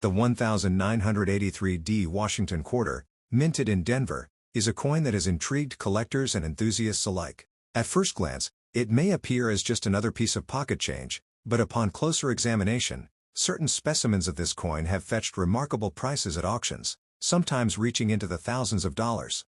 The 1983D Washington Quarter, minted in Denver, is a coin that has intrigued collectors and enthusiasts alike. At first glance, it may appear as just another piece of pocket change, but upon closer examination, certain specimens of this coin have fetched remarkable prices at auctions, sometimes reaching into the thousands of dollars.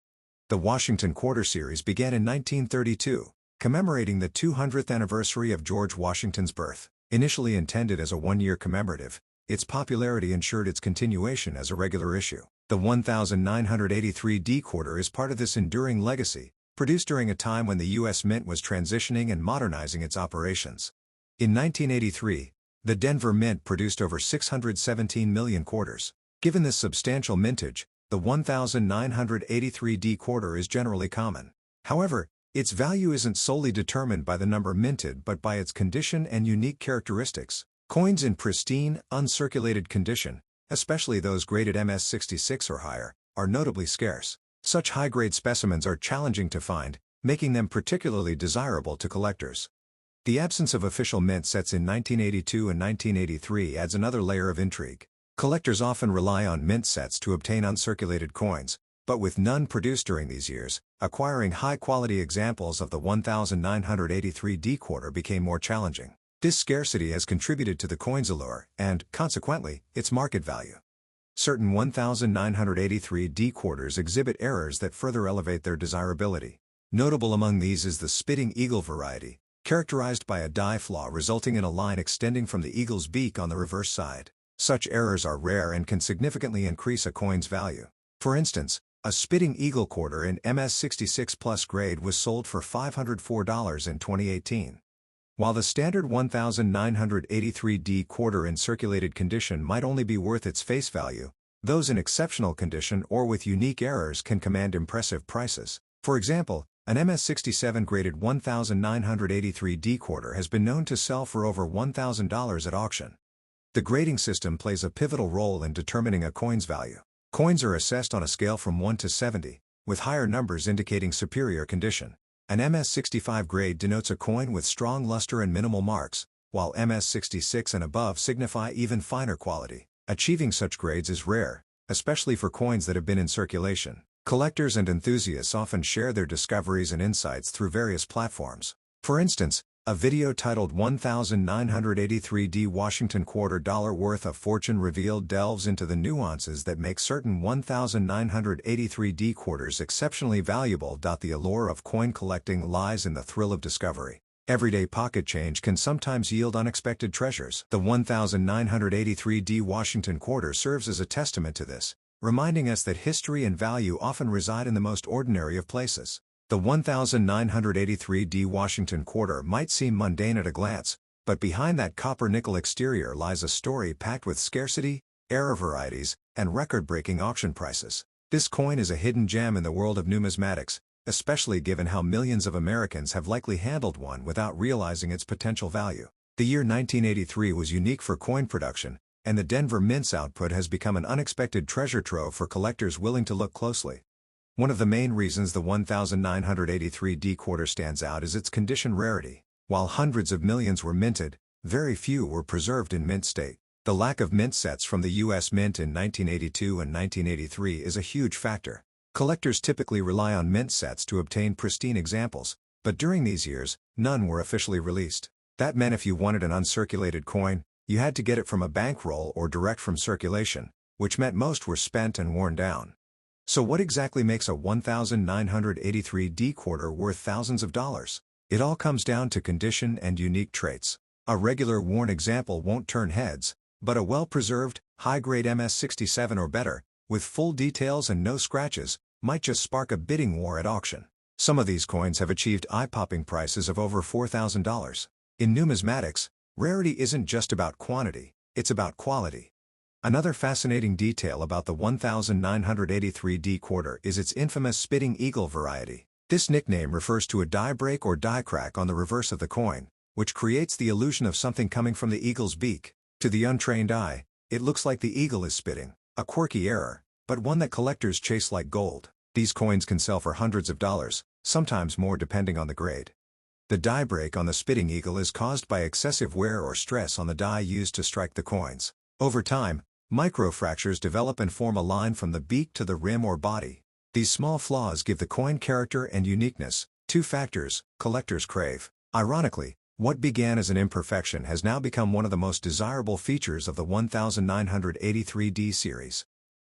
The Washington Quarter series began in 1932, commemorating the 200th anniversary of George Washington's birth. Initially intended as a one-year commemorative, its popularity ensured its continuation as a regular issue. The 1983D Quarter is part of this enduring legacy, produced during a time when the U.S. Mint was transitioning and modernizing its operations. In 1983, the Denver Mint produced over 617 million quarters. Given this substantial mintage, the 1983D Quarter is generally common. However, its value isn't solely determined by the number minted but by its condition and unique characteristics. Coins in pristine, uncirculated condition, especially those graded MS66 or higher, are notably scarce. Such high-grade specimens are challenging to find, making them particularly desirable to collectors. The absence of official mint sets in 1982 and 1983 adds another layer of intrigue. Collectors often rely on mint sets to obtain uncirculated coins, but with none produced during these years, acquiring high-quality examples of the 1983D Quarter became more challenging. This scarcity has contributed to the coin's allure and, consequently, its market value. Certain 1983D Quarters exhibit errors that further elevate their desirability. Notable among these is the Spitting Eagle variety, characterized by a die flaw resulting in a line extending from the eagle's beak on the reverse side. Such errors are rare and can significantly increase a coin's value. For instance, a Spitting Eagle Quarter in MS66 Plus grade was sold for $504 in 2018. While the standard 1983D Quarter in circulated condition might only be worth its face value, those in exceptional condition or with unique errors can command impressive prices. For example, an MS67 graded 1983D Quarter has been known to sell for over $1,000 at auction. The grading system plays a pivotal role in determining a coin's value. Coins are assessed on a scale from 1 to 70, with higher numbers indicating superior condition. An MS65 grade denotes a coin with strong luster and minimal marks, while MS66 and above signify even finer quality. Achieving such grades is rare, especially for coins that have been in circulation. Collectors and enthusiasts often share their discoveries and insights through various platforms. For instance, a video titled 1983D Washington Quarter Dollar Worth of Fortune Revealed delves into the nuances that make certain 1983D quarters exceptionally valuable. The allure of coin collecting lies in the thrill of discovery. Everyday pocket change can sometimes yield unexpected treasures. The 1983D Washington Quarter serves as a testament to this, reminding us that history and value often reside in the most ordinary of places. The 1983D Washington Quarter might seem mundane at a glance, but behind that copper-nickel exterior lies a story packed with scarcity, error varieties, and record-breaking auction prices. This coin is a hidden gem in the world of numismatics, especially given how millions of Americans have likely handled one without realizing its potential value. The year 1983 was unique for coin production, and the Denver Mint's output has become an unexpected treasure trove for collectors willing to look closely. One of the main reasons the 1983D Quarter stands out is its condition rarity. While hundreds of millions were minted, very few were preserved in mint state. The lack of mint sets from the U.S. Mint in 1982 and 1983 is a huge factor. Collectors typically rely on mint sets to obtain pristine examples, but during these years, none were officially released. That meant if you wanted an uncirculated coin, you had to get it from a bankroll or direct from circulation, which meant most were spent and worn down. So what exactly makes a 1983D Quarter worth thousands of dollars? It all comes down to condition and unique traits. A regular worn example won't turn heads, but a well-preserved, high-grade MS67 or better, with full details and no scratches, might just spark a bidding war at auction. Some of these coins have achieved eye-popping prices of over $4,000. In numismatics, rarity isn't just about quantity, it's about quality. Another fascinating detail about the 1983D Quarter is its infamous Spitting Eagle variety. This nickname refers to a die break or die crack on the reverse of the coin, which creates the illusion of something coming from the eagle's beak. To the untrained eye, it looks like the eagle is spitting, a quirky error, but one that collectors chase like gold. These coins can sell for hundreds of dollars, sometimes more depending on the grade. The die break on the Spitting Eagle is caused by excessive wear or stress on the die used to strike the coins. Over time, Microfractures develop and form a line from the beak to the rim or body. These small flaws give the coin character and uniqueness, two factors collectors crave. Ironically, what began as an imperfection has now become one of the most desirable features of the 1983D series.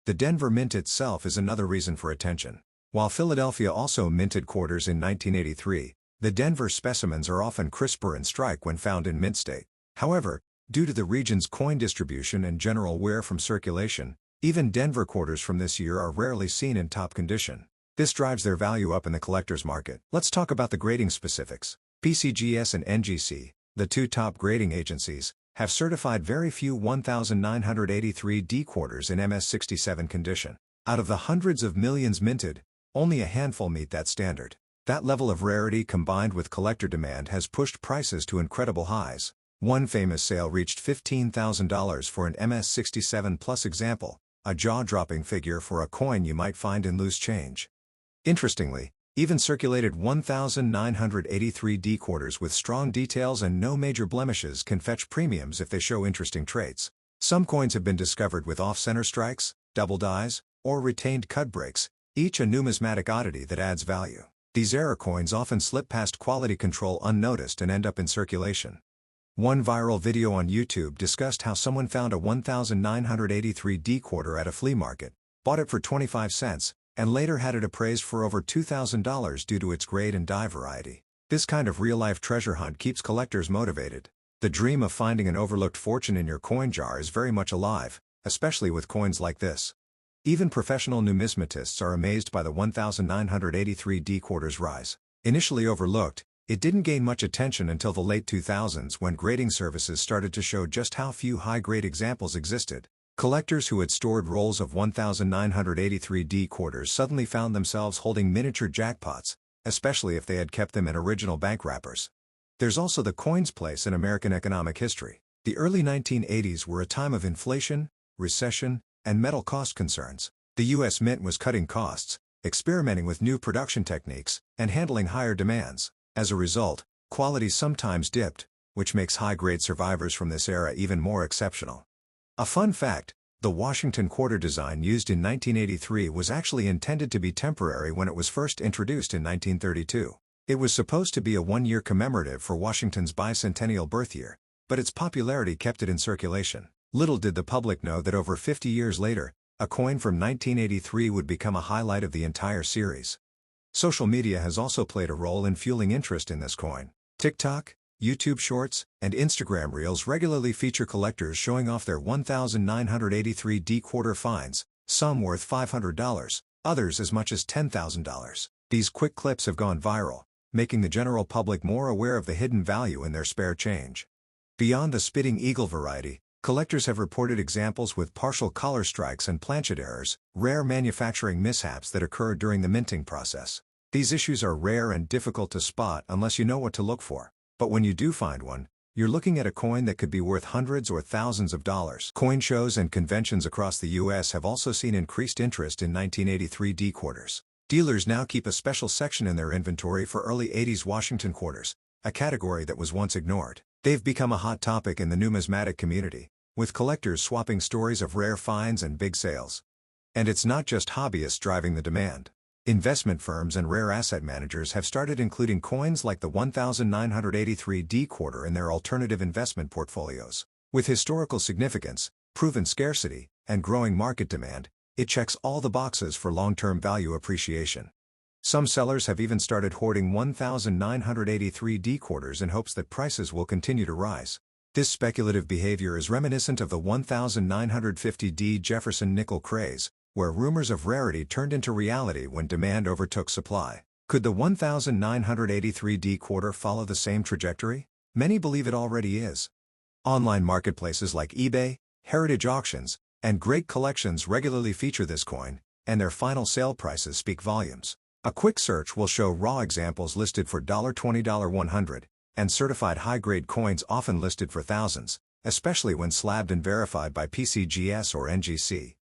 The Denver Mint itself is another reason for attention. While Philadelphia also minted quarters in 1983, the Denver specimens are often crisper and strike when found in mint state. However, due to the region's coin distribution and general wear from circulation, even Denver quarters from this year are rarely seen in top condition. This drives their value up in the collector's market. Let's talk about the grading specifics. PCGS and NGC, the two top grading agencies, have certified very few 1983D quarters in MS67 condition. Out of the hundreds of millions minted, only a handful meet that standard. That level of rarity combined with collector demand has pushed prices to incredible highs. One famous sale reached $15,000 for an MS67 Plus example, a jaw-dropping figure for a coin you might find in loose change. Interestingly, even circulated 1983D quarters with strong details and no major blemishes can fetch premiums if they show interesting traits. Some coins have been discovered with off-center strikes, double dies, or retained cut breaks, each a numismatic oddity that adds value. These error coins often slip past quality control unnoticed and end up in circulation. One viral video on YouTube discussed how someone found a 1983D quarter at a flea market, bought it for 25 cents, and later had it appraised for over $2,000 due to its grade and die variety. This kind of real-life treasure hunt keeps collectors motivated. The dream of finding an overlooked fortune in your coin jar is very much alive, especially with coins like this. Even professional numismatists are amazed by the 1983D quarter's rise. Initially overlooked, it didn't gain much attention until the late 2000s when grading services started to show just how few high-grade examples existed. Collectors who had stored rolls of 1983D quarters suddenly found themselves holding miniature jackpots, especially if they had kept them in original bank wrappers. There's also the coin's place in American economic history. The early 1980s were a time of inflation, recession, and metal cost concerns. The U.S. Mint was cutting costs, experimenting with new production techniques, and handling higher demands. As a result, quality sometimes dipped, which makes high-grade survivors from this era even more exceptional. A fun fact, the Washington quarter design used in 1983 was actually intended to be temporary when it was first introduced in 1932. It was supposed to be a one-year commemorative for Washington's bicentennial birth year, but its popularity kept it in circulation. Little did the public know that over 50 years later, a coin from 1983 would become a highlight of the entire series. Social media has also played a role in fueling interest in this coin. TikTok, YouTube Shorts, and Instagram Reels regularly feature collectors showing off their 1983D quarter finds, some worth $500, others as much as $10,000. These quick clips have gone viral, making the general public more aware of the hidden value in their spare change. Beyond the Spitting Eagle variety, collectors have reported examples with partial collar strikes and planchet errors, rare manufacturing mishaps that occur during the minting process. These issues are rare and difficult to spot unless you know what to look for. But when you do find one, you're looking at a coin that could be worth hundreds or thousands of dollars. Coin shows and conventions across the U.S. have also seen increased interest in 1983D quarters. Dealers now keep a special section in their inventory for early 80s Washington quarters, a category that was once ignored. They've become a hot topic in the numismatic community, with collectors swapping stories of rare finds and big sales. And it's not just hobbyists driving the demand. Investment firms and rare asset managers have started including coins like the 1983D quarter in their alternative investment portfolios. With historical significance, proven scarcity, and growing market demand, it checks all the boxes for long-term value appreciation. Some sellers have even started hoarding 1983D quarters in hopes that prices will continue to rise. This speculative behavior is reminiscent of the 1950D Jefferson nickel craze, where rumors of rarity turned into reality when demand overtook supply. Could the 1983D quarter follow the same trajectory? Many believe it already is. Online marketplaces like eBay, Heritage Auctions, and Great Collections regularly feature this coin, and their final sale prices speak volumes. A quick search will show raw examples listed for $20, $100, and certified high-grade coins often listed for thousands, especially when slabbed and verified by PCGS or NGC.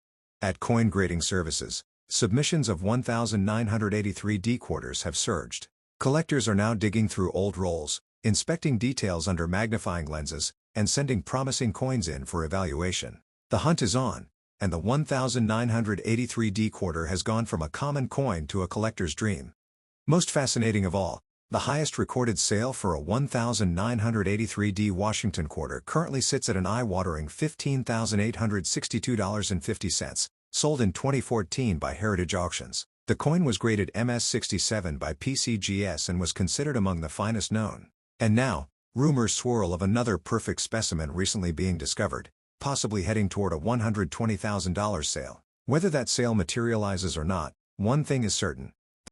At coin grading services, submissions of 1983D quarters have surged. Collectors are now digging through old rolls, inspecting details under magnifying lenses, and sending promising coins in for evaluation. The hunt is on, and the 1983D quarter has gone from a common coin to a collector's dream. Most fascinating of all, the highest recorded sale for a 1983D Washington quarter currently sits at an eye-watering $15,862.50, sold in 2014 by Heritage Auctions. The coin was graded MS67 by PCGS and was considered among the finest known. And now, rumors swirl of another perfect specimen recently being discovered, possibly heading toward a $120,000 sale. Whether that sale materializes or not, one thing is certain: